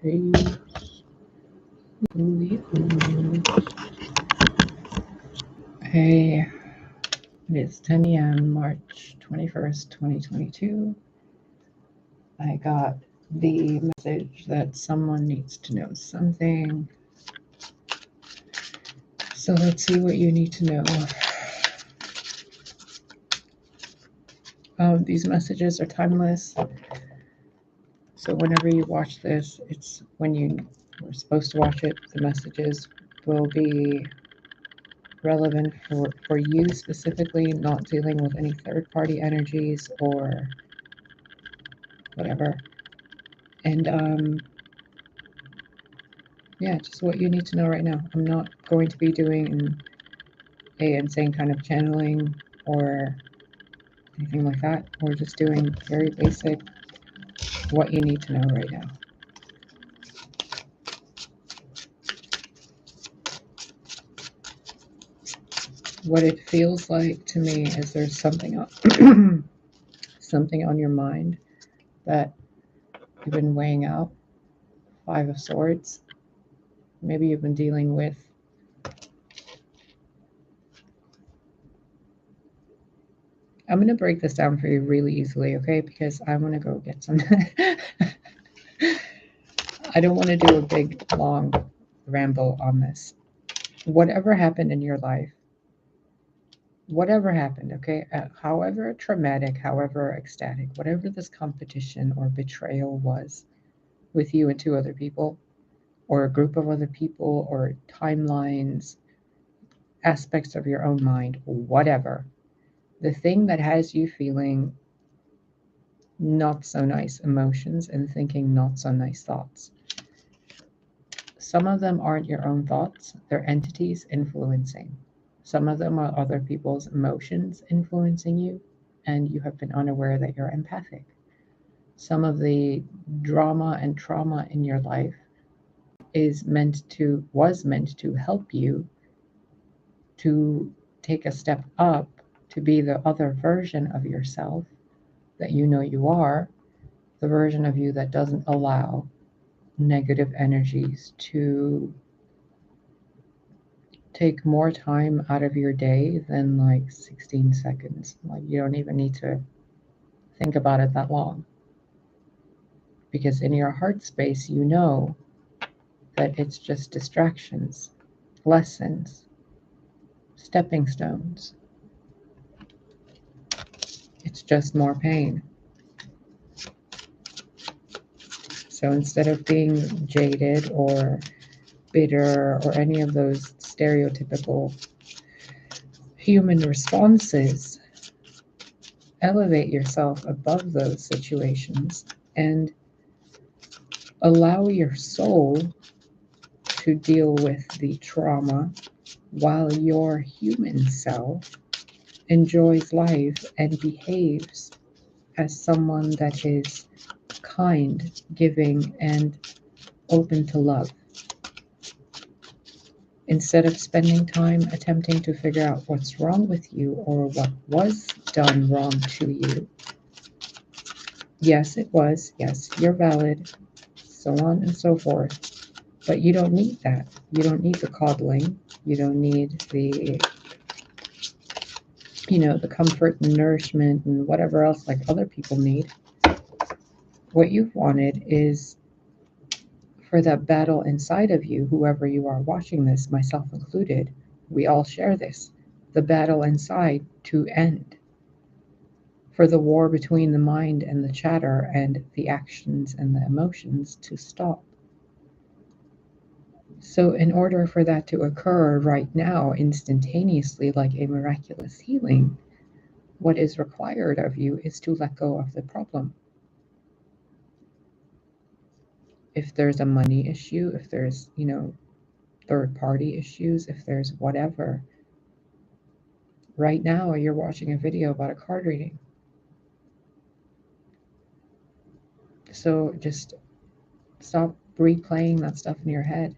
Praise Holy Ghost. Hey, it is 10 a.m. March 21st, 2022. I got the message that someone needs to know something. So let's see what you need to know. These messages are timeless. So whenever you watch this, it's when you were supposed to watch it, the messages will be relevant for you specifically, not dealing with any third-party energies or whatever. And yeah, just what you need to know right now. I'm not going to be doing a insane kind of channeling or anything like that. We're just doing very basic what you need to know right now. What it feels like to me is there's something on, something on your mind that you've been weighing out. 5 of Swords. Maybe you've been dealing with I'm going to break this down for you really easily, okay? Because I want to go get some. I don't want to do a big, long ramble on this. Whatever happened in your life, whatever happened, okay? However traumatic, however ecstatic, whatever this competition or betrayal was with you and 2 other people, or a group of other people, or timelines, aspects of your own mind, whatever. The thing that has you feeling not so nice emotions and thinking not so nice thoughts. Some of them aren't your own thoughts, they're entities influencing. Some of them are other people's emotions influencing you, and you have been unaware that you're empathic. Some of the drama and trauma in your life was meant to help you to take a step up to be the other version of yourself that you know you are, the version of you that doesn't allow negative energies to take more time out of your day than like 16 seconds. Like, you don't even need to think about it that long. Because in your heart space, you know that it's just distractions, lessons, stepping stones. It's just more pain. So instead of being jaded or bitter or any of those stereotypical human responses, elevate yourself above those situations and allow your soul to deal with the trauma while your human self enjoys life and behaves as someone that is kind, giving, and open to love. Instead of spending time attempting to figure out what's wrong with you or what was done wrong to you. Yes, it was. Yes, you're valid. So on and so forth. But you don't need that. You don't need the coddling. You don't need the comfort and nourishment and whatever else like other people need. What you've wanted is for that battle inside of you, whoever you are watching this, myself included, we all share this, the battle inside to end. For the war between the mind and the chatter and the actions and the emotions to stop. So in order for that to occur right now, instantaneously, like a miraculous healing, what is required of you is to let go of the problem. If there's a money issue, if there's, third-party issues, if there's whatever, right now you're watching a video about a card reading. So just stop replaying that stuff in your head.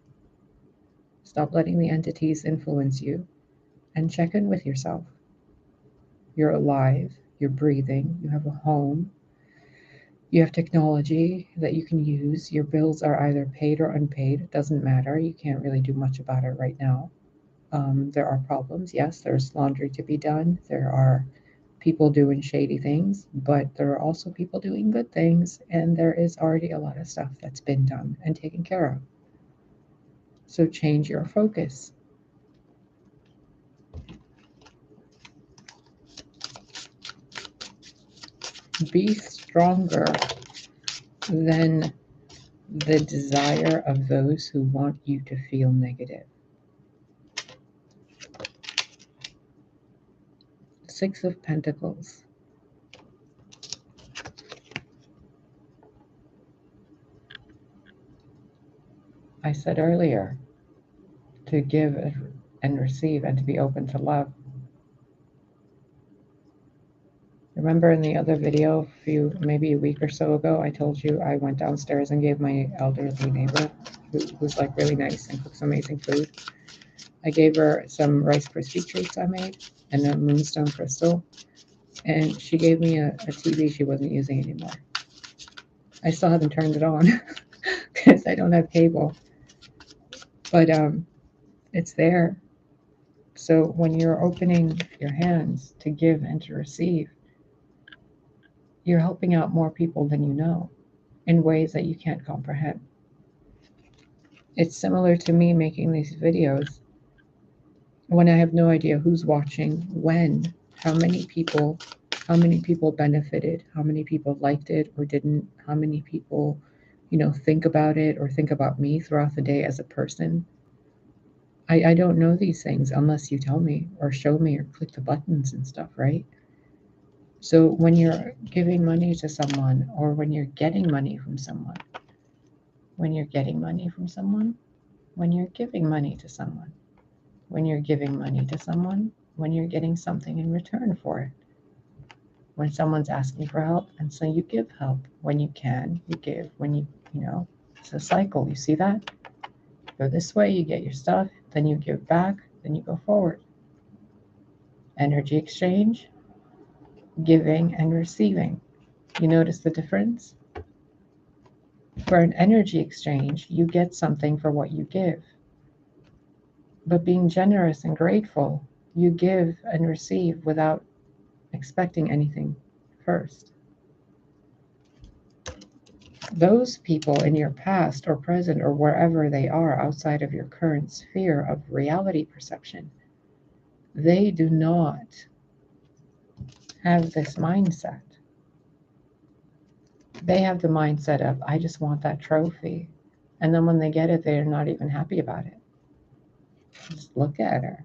Stop letting the entities influence you and check in with yourself. You're alive, you're breathing, you have a home, You have technology that you can use. Your bills are either paid or unpaid. It doesn't matter. You can't really do much about it right now. There are problems. Yes, there's laundry to be done. There are people doing shady things, but there are also people doing good things. And there is already a lot of stuff that's been done and taken care of. So change your focus. Be stronger than the desire of those who want you to feel negative. Six of Pentacles. I said earlier to give and receive and to be open to love. Remember in the other video, maybe a week or so ago, I told you I went downstairs and gave my elderly neighbor, who's like really nice and cooks amazing food. I gave her some Rice Krispie treats I made and a moonstone crystal, and she gave me a TV she wasn't using anymore. I still haven't turned it on because I don't have cable, but it's there. So when you're opening your hands to give and to receive, you're helping out more people than you know in ways that you can't comprehend. It's similar to me making these videos when I have no idea who's watching, when, how many people, benefited, how many people liked it or didn't, how many people, think about it or think about me throughout the day as a person. I don't know these things unless you tell me or show me or click the buttons and stuff, right? So when you're giving money to someone or when you're getting money from someone, when you're getting money from someone, when you're giving money to someone, when you're giving money to someone, when you're getting something in return for it. When someone's asking for help, and so you give help. When you can, you give. When it's a cycle. You see that? Go this way, you get your stuff, then you give back, then you go forward. Energy exchange, giving and receiving. You notice the difference? For an energy exchange, you get something for what you give. But being generous and grateful, you give and receive without expecting anything first. Those people in your past or present or wherever they are outside of your current sphere of reality perception, they do not have this mindset. They have the mindset of, I just want that trophy. And then when they get it, they're not even happy about it. Just look at her.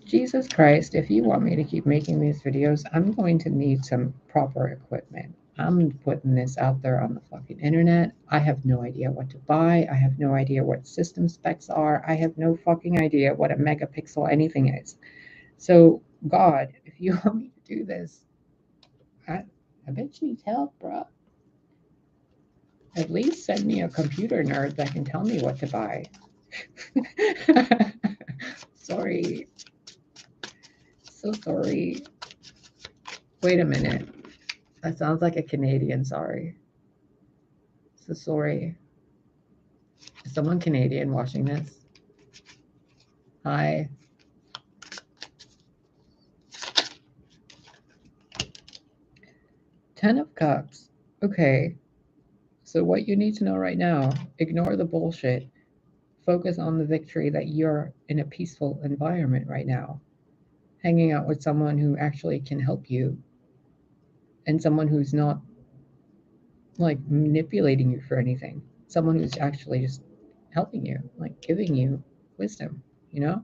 Jesus Christ, if you want me to keep making these videos, I'm going to need some proper equipment. I'm putting this out there on the fucking internet. I have no idea what to buy. I have no idea what system specs are. I have no fucking idea what a megapixel anything is. So, God, if you want me to do this, I bet you need help, bro. At least send me a computer nerd that can tell me what to buy. Sorry. So sorry. Wait a minute. That sounds like a Canadian, sorry. So sorry. Is someone Canadian watching this? Hi. Ten of Cups. Okay. So what you need to know right now, ignore the bullshit. Focus on the victory that you're in a peaceful environment right now. Hanging out with someone who actually can help you and someone who's not like manipulating you for anything. Someone who's actually just helping you, like giving you wisdom, you know?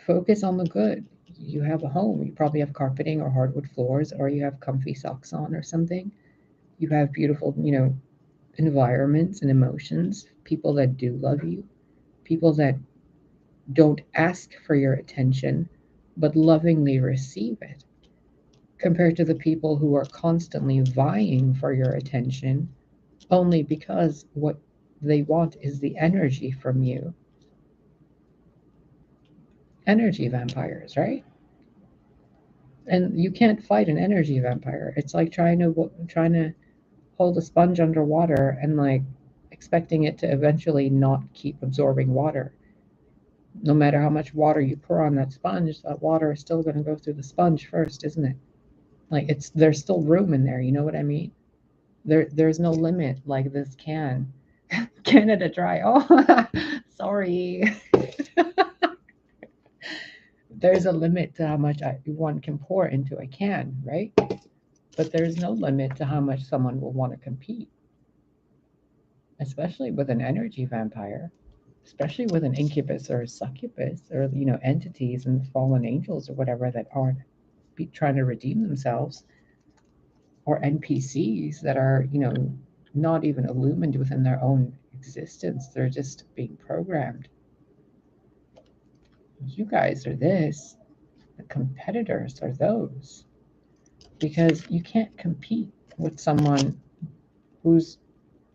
Focus on the good. You have a home. You probably have carpeting or hardwood floors, or you have comfy socks on or something. You have beautiful, environments and emotions, people that do love you, people that don't ask for your attention, but lovingly receive it, compared to the people who are constantly vying for your attention only because what they want is the energy from you. energy vampires, right? And you can't fight an energy vampire. It's like trying to hold a sponge underwater and like expecting it to eventually not keep absorbing water. No matter how much water you pour on that sponge, that water is still going to go through the sponge first, isn't it? Like there's still room in there. You know what I mean? There's no limit like this can. Canada Dry. Oh, sorry. There's a limit to how much one can pour into a can, right? But there's no limit to how much someone will want to compete, especially with an energy vampire, especially with an incubus or a succubus or, entities and fallen angels or whatever that aren't trying to redeem themselves, or NPCs that are, not even illumined within their own existence. They're just being programmed. You guys are this. The competitors are those. Because you can't compete with someone who's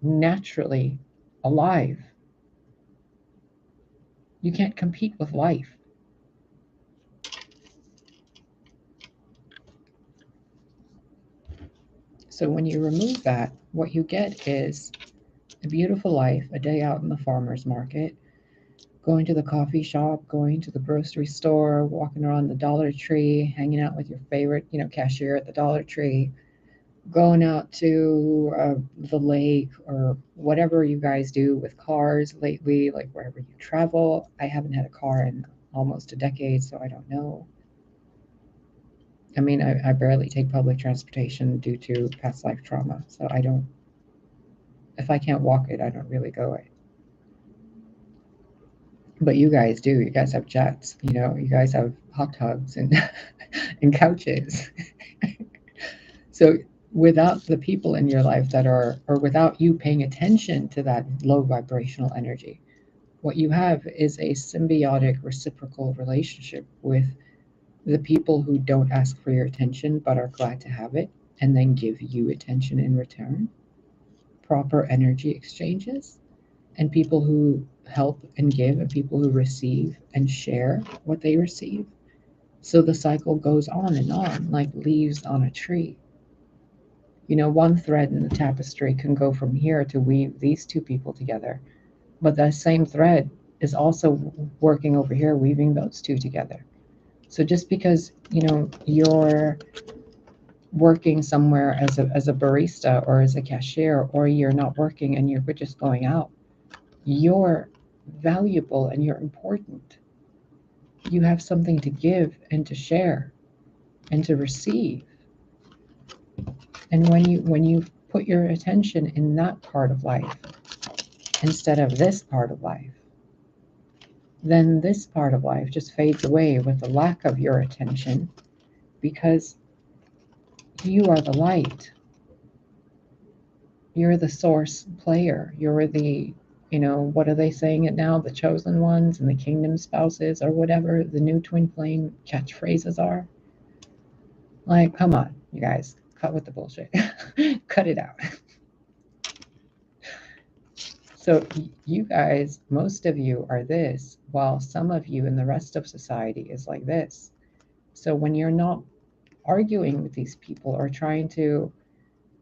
naturally alive. You can't compete with life. So when you remove that, what you get is a beautiful life, a day out in the farmer's market, going to the coffee shop, going to the grocery store, walking around the Dollar Tree, hanging out with your favorite, cashier at the Dollar Tree, going out to the lake or whatever you guys do with cars lately, like wherever you travel. I haven't had a car in almost a decade, so I don't know. I mean, I barely take public transportation due to past life trauma, so I don't, if I can't walk it, I don't really go it. But you guys do. You guys have jets, you guys have hot tubs and and couches. So without the people in your life that are, or without you paying attention to that low vibrational energy, what you have is a symbiotic reciprocal relationship with the people who don't ask for your attention but are glad to have it and then give you attention in return. Proper energy exchanges, and people who help and give, and people who receive and share what they receive. So the cycle goes on like leaves on a tree. One thread in the tapestry can go from here to weave these two people together, but that same thread is also working over here, weaving those two together. So just because, you're working somewhere as a barista or as a cashier, or you're not working and you're just going out, you're valuable and you're important. You have something to give and to share and to receive. And when you put your attention in that part of life instead of this part of life, then this part of life just fades away with the lack of your attention, because you are the light. You're the source player. You're the, what are they saying it now? The chosen ones and the kingdom spouses, or whatever the new twin flame catchphrases are. Like, come on, you guys, cut with the bullshit. Cut it out. So you guys, most of you are this, while some of you in the rest of society is like this. So when you're not arguing with these people or trying to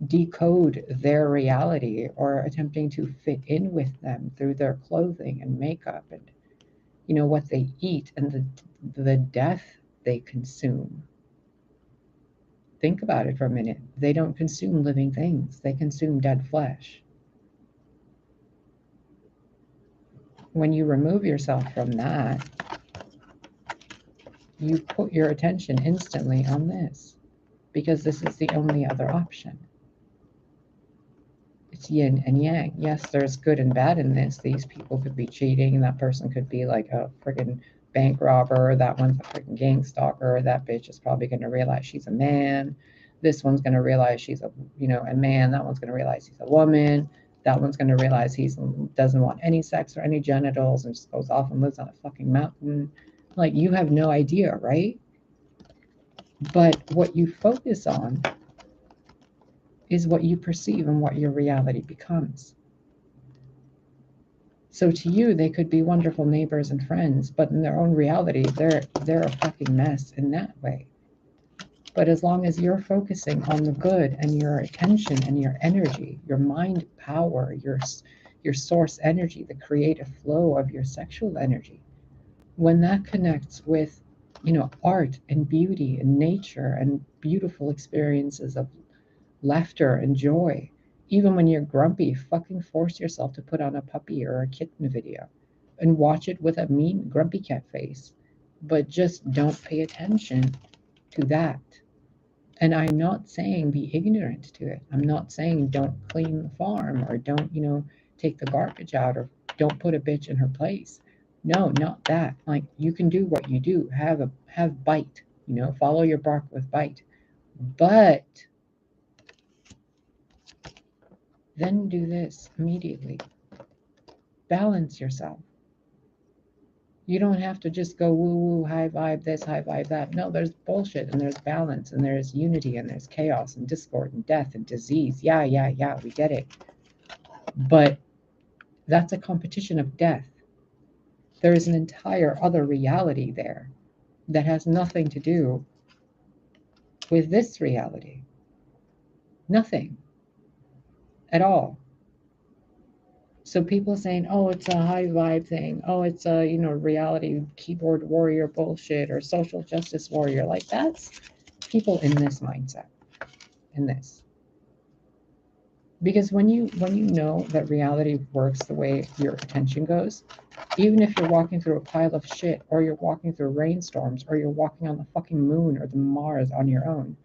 decode their reality or attempting to fit in with them through their clothing and makeup and, what they eat and the death they consume. Think about it for a minute. They don't consume living things. They consume dead flesh. When you remove yourself from that, you put your attention instantly on this, because this is the only other option. It's yin and yang. Yes, there's good and bad in this. These people could be cheating. That person could be like a freaking bank robber. That one's a freaking gang stalker. That bitch is probably going to realize she's a man. This one's going to realize she's a man. That one's going to realize he's a woman. That one's going to realize he doesn't want any sex or any genitals and just goes off and lives on a fucking mountain. Like, you have no idea, right? But what you focus on is what you perceive and what your reality becomes. So to you, they could be wonderful neighbors and friends, but in their own reality, they're a fucking mess in that way. But as long as you're focusing on the good and your attention and your energy, your mind power, your source energy, the creative flow of your sexual energy, when that connects with, art and beauty and nature and beautiful experiences of laughter and joy, even when you're grumpy, fucking force yourself to put on a puppy or a kitten video and watch it with a mean grumpy cat face. But just don't pay attention to that. And I'm not saying be ignorant to it. I'm not saying don't clean the farm or don't, take the garbage out or don't put a bitch in her place. No, not that. Like you can do what you do. Have bite, follow your bark with bite. But then do this immediately. Balance yourself. You don't have to just go woo woo, high vibe this, high vibe that. No, there's bullshit and there's balance and there's unity and there's chaos and discord and death and disease. Yeah, we get it. But that's a competition of death. There is an entire other reality there that has nothing to do with this reality. Nothing at all. So people saying, oh, it's a high vibe thing. Oh, it's a, reality keyboard warrior bullshit or social justice warrior. Like that's people in this mindset, in this. Because when you know that reality works the way your attention goes, even if you're walking through a pile of shit or you're walking through rainstorms or you're walking on the fucking moon or the Mars on your own,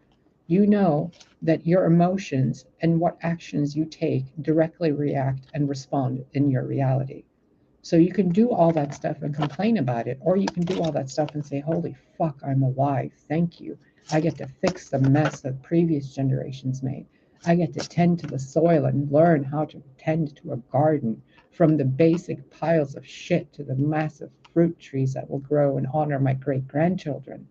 you know that your emotions and what actions you take directly react and respond in your reality. So you can do all that stuff and complain about it, or you can do all that stuff and say, holy fuck, I'm alive. Thank you. I get to fix the mess that previous generations made. I get to tend to the soil and learn how to tend to a garden, from the basic piles of shit to the massive fruit trees that will grow and honor my great grandchildren.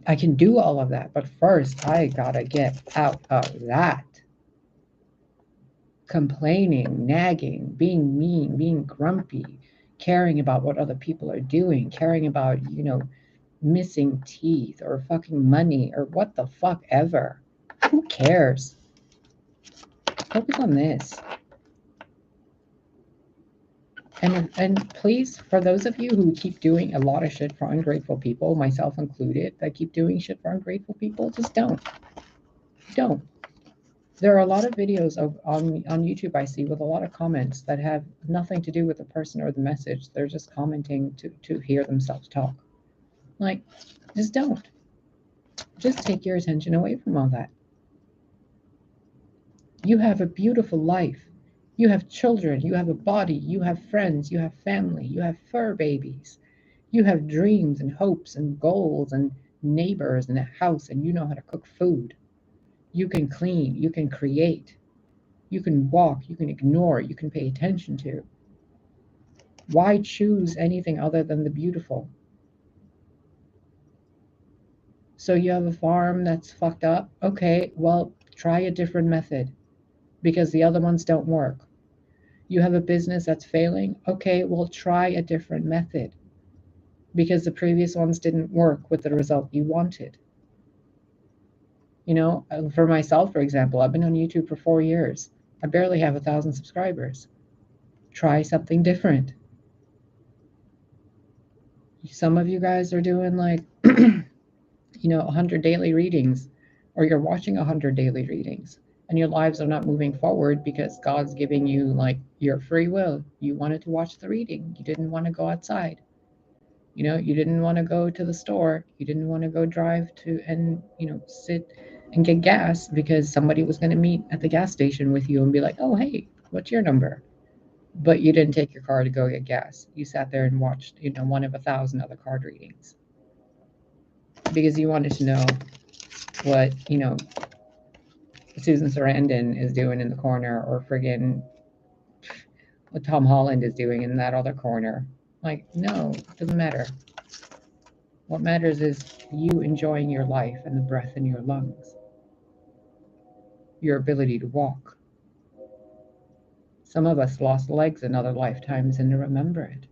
I can do all of that, but first I gotta get out of that. Complaining, nagging, being mean, being grumpy, caring about what other people are doing, caring about, missing teeth or fucking money or what the fuck ever. Who cares? Focus on this. And please, for those of you who keep doing a lot of shit for ungrateful people, myself included, that keep doing shit for ungrateful people, just don't. Don't. There are a lot of videos on YouTube I see with a lot of comments that have nothing to do with the person or the message. They're just commenting to hear themselves talk. Like, just don't. Just take your attention away from all that. You have a beautiful life. You have children. You have a body. You have friends. You have family. You have fur babies. You have dreams and hopes and goals and neighbors and a house, and you know how to cook food. You can clean. You can create. You can walk. You can ignore. You can pay attention to. Why choose anything other than the beautiful? So you have a farm that's fucked up? Okay, well, try a different method because the other ones don't work. You have a business that's failing? Okay, well, try a different method because the previous ones didn't work with the result you wanted. For myself, for example, I've been on YouTube for 4 years. I barely have 1,000 subscribers. Try something different. Some of you guys are doing like 100 daily readings, or you're watching 100 daily readings, and your lives are not moving forward because God's giving you like your free will. You wanted to watch the reading. You didn't want to go outside. You didn't want to go to the store. You didn't want to go drive to and, sit and get gas because somebody was going to meet at the gas station with you and be like, oh, hey, what's your number? But you didn't take your car to go get gas. You sat there and watched, one of 1,000 other card readings because you wanted to know what, Susan Sarandon is doing in the corner, or friggin' what Tom Holland is doing in that other corner. Like, no, it doesn't matter. What matters is you enjoying your life and the breath in your lungs, your ability to walk. Some of us lost legs in other lifetimes and remember it.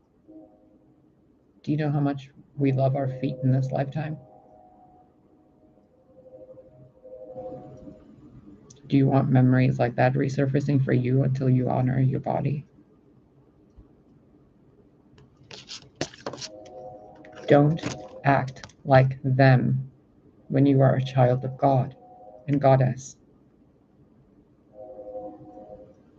Do you know how much we love our feet in this lifetime? Do you want memories like that resurfacing for you until you honor your body? Don't act like them when you are a child of God and Goddess.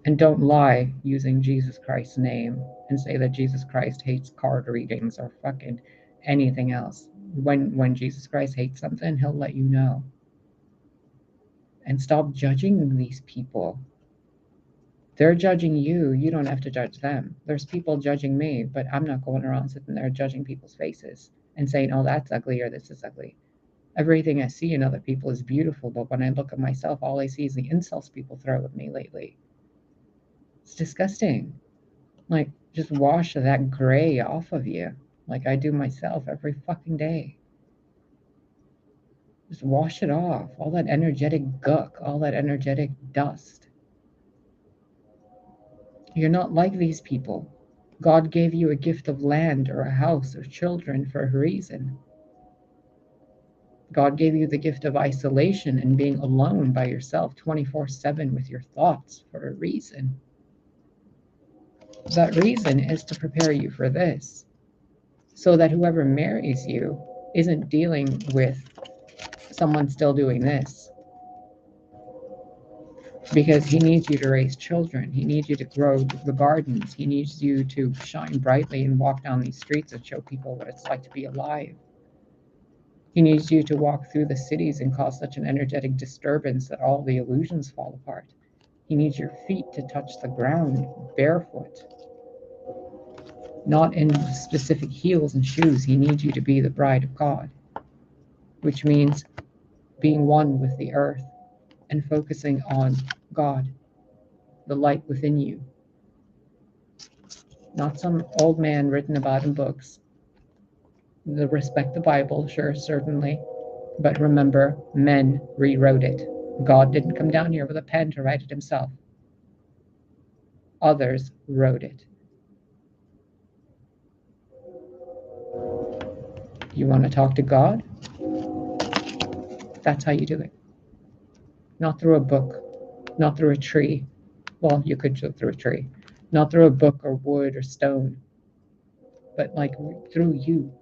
And don't lie using Jesus Christ's name and say that Jesus Christ hates card readings or fucking anything else. When Jesus Christ hates something, he'll let you know. And stop judging these people. They're judging you. You don't have to judge them. There's people judging me, but I'm not going around sitting there judging people's faces and saying, oh, that's ugly or this is ugly. Everything I see in other people is beautiful, but when I look at myself, all I see is the insults people throw at me lately. It's disgusting. Like, just wash that gray off of you, like I do myself every fucking day. Just wash it off. All that energetic guck, all that energetic dust. You're not like these people. God gave you a gift of land or a house or children for a reason. God gave you the gift of isolation and being alone by yourself 24/7 with your thoughts for a reason. That reason is to prepare you for this, so that whoever marries you isn't dealing with someone still doing this. Because he needs you to raise children. He needs you to grow the gardens. He needs you to shine brightly and walk down these streets and show people what it's like to be alive. He needs you to walk through the cities and cause such an energetic disturbance that all the illusions fall apart. He needs your feet to touch the ground barefoot, not in specific heels and shoes. He needs you to be the bride of God, which means being one with the earth and focusing on God, the light within you. Not some old man written about in books. Respect the Bible, sure, certainly. But remember, men rewrote it. God didn't come down here with a pen to write it himself. Others wrote it. You want to talk to God? That's how you do it. Not through a book, not through a tree. Well, you could go through a tree. Not through a book or wood or stone, but like through you.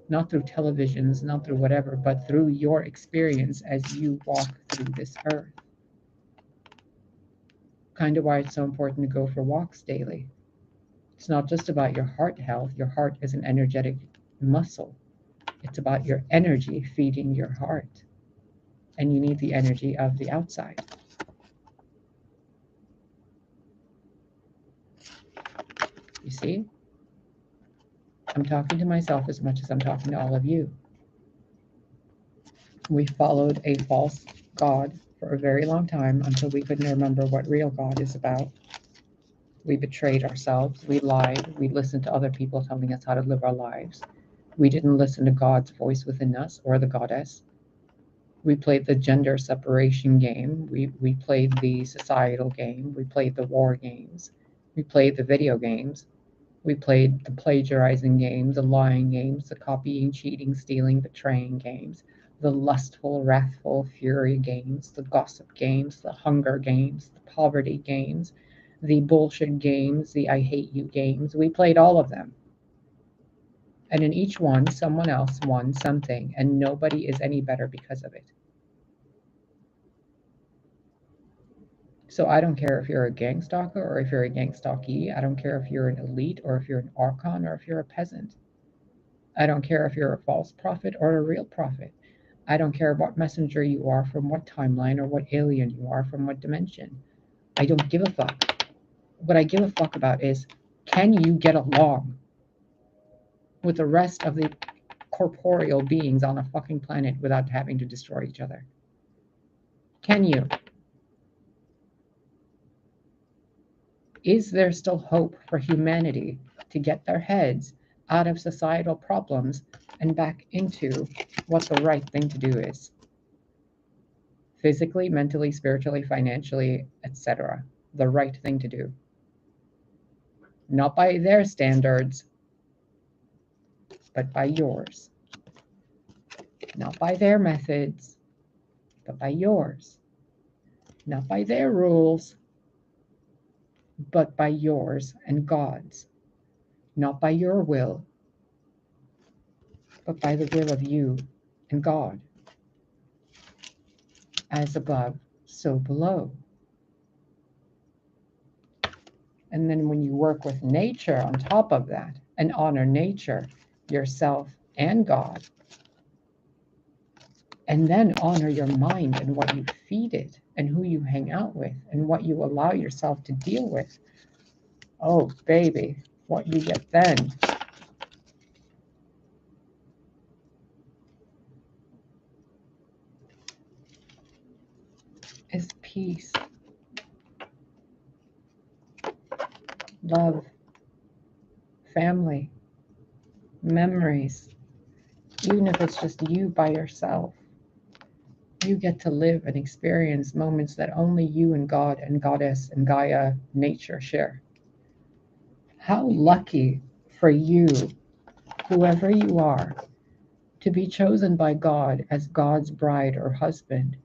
Not through televisions, not through whatever, but through your experience as you walk through this earth. Kind of why it's so important to go for walks daily. It's not just about your heart health. Your heart is an energetic muscle. It's about your energy feeding your heart. And you need the energy of the outside. You see? I'm talking to myself as much as I'm talking to all of you. We followed a false God for a very long time until we couldn't remember what real God is about. We betrayed ourselves. We lied. We listened to other people telling us how to live our lives. We didn't listen to God's voice within us or the goddess. We played the gender separation game. We played the societal game. We played the war games. We played the video games. We played the plagiarizing games, the lying games, the copying, cheating, stealing, betraying games, the lustful, wrathful, fury games, the gossip games, the hunger games, the poverty games, the bullshit games, the I hate you games. We played all of them. And in each one, someone else won something, and nobody is any better because of it. So I don't care if you're a gang stalker or if you're a gang stalkee. I don't care if you're an elite or if you're an archon or if you're a peasant. I don't care if you're a false prophet or a real prophet. I don't care what messenger you are from what timeline or what alien you are from what dimension. I don't give a fuck. What I give a fuck about is, can you get along with the rest of the corporeal beings on a fucking planet without having to destroy each other? Can you? Is there still hope for humanity to get their heads out of societal problems and back into what the right thing to do is? Physically, mentally, spiritually, financially, etc. the right thing to do. Not by their standards, but by yours. Not by their methods, but by yours. Not by their rules, but by yours and God's. Not by your will, but by the will of you and God. As above, so below. And then when you work with nature on top of that and honor nature, yourself, and God, and then honor your mind and what you feed it and who you hang out with and what you allow yourself to deal with. Oh, baby, what you get then is peace, love, family, memories. Even if it's just you by yourself, you get to live and experience moments that only you and God and Goddess and Gaia, nature share. How lucky for you, whoever you are, to be chosen by God as God's bride or husband,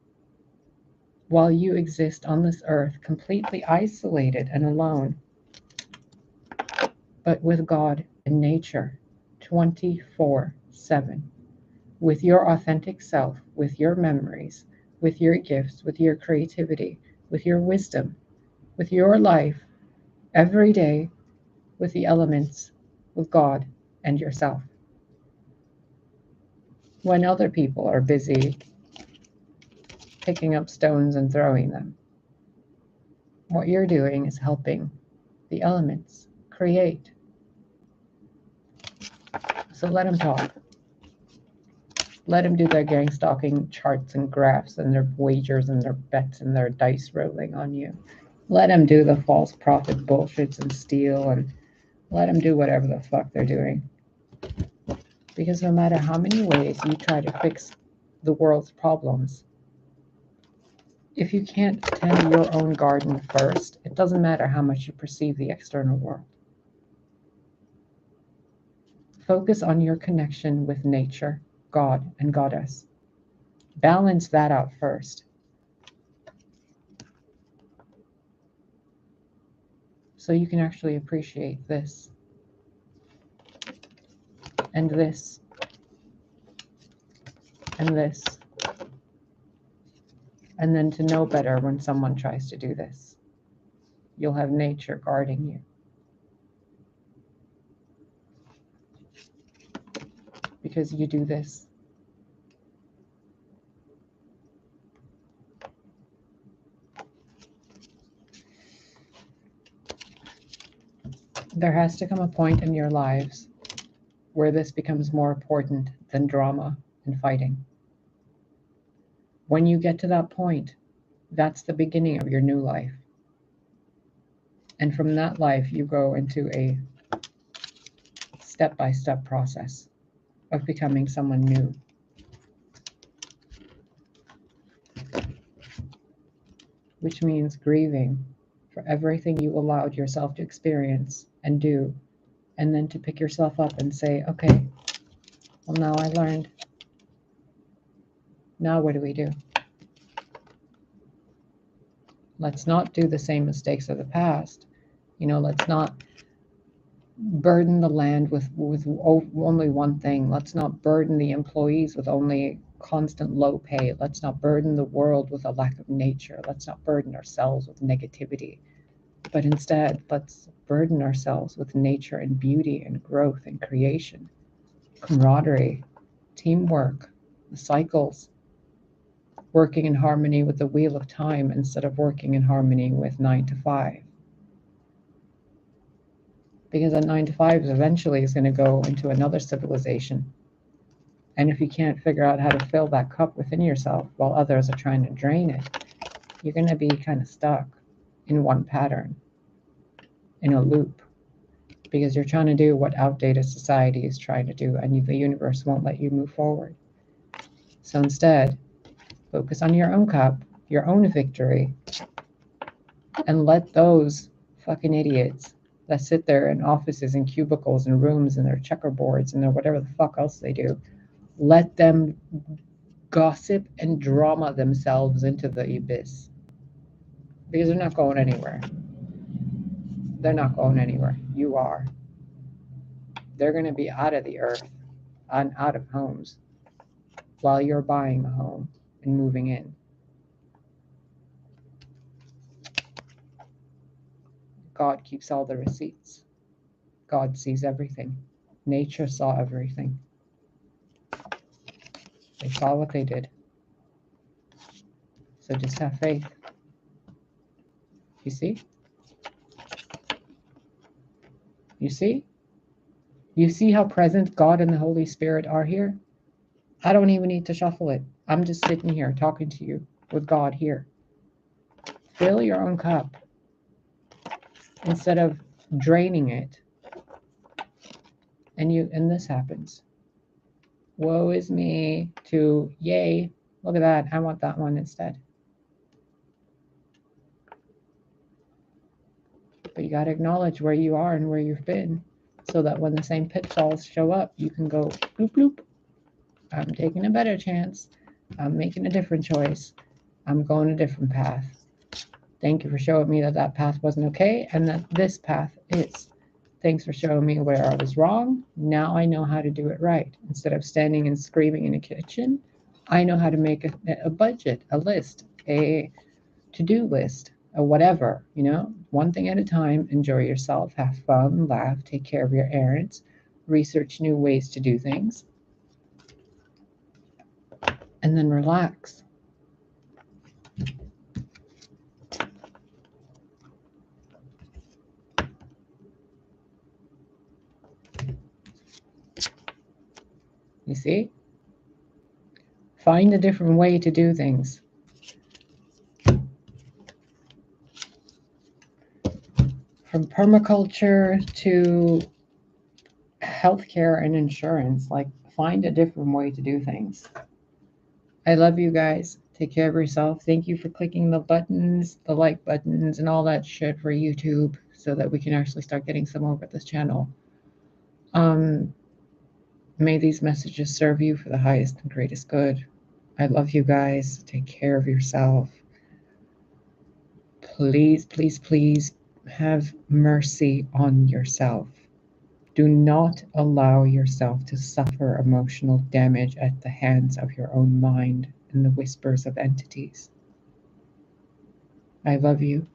while you exist on this earth completely isolated and alone, but with God and nature 24/7, with your authentic self, with your memories, with your gifts, with your creativity, with your wisdom, with your life, every day, with the elements, with God and yourself. When other people are busy picking up stones and throwing them, what you're doing is helping the elements create. So let them talk. Let them do their gang stalking charts and graphs and their wagers and their bets and their dice rolling on you. Let them do the false prophet bullshits and steal, and let them do whatever the fuck they're doing. Because no matter how many ways you try to fix the world's problems, if you can't tend your own garden first, it doesn't matter how much you perceive the external world. Focus on your connection with nature, God, and Goddess. Balance that out first. So you can actually appreciate this, and this, and this. And then to know better when someone tries to do this. You'll have nature guarding you. Because you do this. There has to come a point in your lives where this becomes more important than drama and fighting. When you get to that point, that's the beginning of your new life. And from that life, you go into a step-by-step process of becoming someone new. Which means grieving for everything you allowed yourself to experience and do, and then to pick yourself up and say, okay, well, now I learned. Now what do we do? Let's not do the same mistakes of the past. Let's not burden the land with only one thing. Let's not burden the employees with only constant low pay. Let's not burden the world with a lack of nature. Let's not burden ourselves with negativity. But instead, let's burden ourselves with nature and beauty and growth and creation, camaraderie, teamwork, the cycles, working in harmony with the wheel of time instead of working in harmony with 9 to 5. Because that 9 to 5 eventually is going to go into another civilization. And if you can't figure out how to fill that cup within yourself while others are trying to drain it, you're going to be kind of stuck in one pattern, in a loop, because you're trying to do what outdated society is trying to do, and the universe won't let you move forward. So instead, focus on your own cup, your own victory, And let those fucking idiots that sit there in offices and cubicles and rooms and their checkerboards and their whatever the fuck else they do, let them gossip and drama themselves into the abyss. Because they're not going anywhere. They're not going anywhere. You are. They're going to be out of the earth and out of homes while you're buying a home and moving in. God keeps all the receipts. God sees everything. Nature saw everything. They saw what they did. So just have faith. You see? You see? You see how present God and the Holy Spirit are here? I don't even need to shuffle it. I'm just sitting here talking to you with God here. Fill your own cup instead of draining it. And this happens. Woe is me to yay. Look at that. I want that one instead. But you got to acknowledge where you are and where you've been so that when the same pitfalls show up, you can go bloop bloop. I'm taking a better chance. I'm making a different choice. I'm going a different path. Thank you for showing me that that path wasn't okay and that this path is. Thanks for showing me where I was wrong. Now I know how to do it right. Instead of standing and screaming in a kitchen, I know how to make a budget, a list, a to-do list, or whatever, one thing at a time. Enjoy yourself, have fun, laugh, take care of your errands, research new ways to do things, and then relax. You see? Find a different way to do things. From permaculture to healthcare and insurance, like find a different way to do things. I love you guys. Take care of yourself. Thank you for clicking the buttons, the like buttons, and all that shit for YouTube so that we can actually start getting some over this channel. May these messages serve you for the highest and greatest good. I love you guys. Take care of yourself. Please, please, please have mercy on yourself. Do not allow yourself to suffer emotional damage at the hands of your own mind and the whispers of entities. I love you.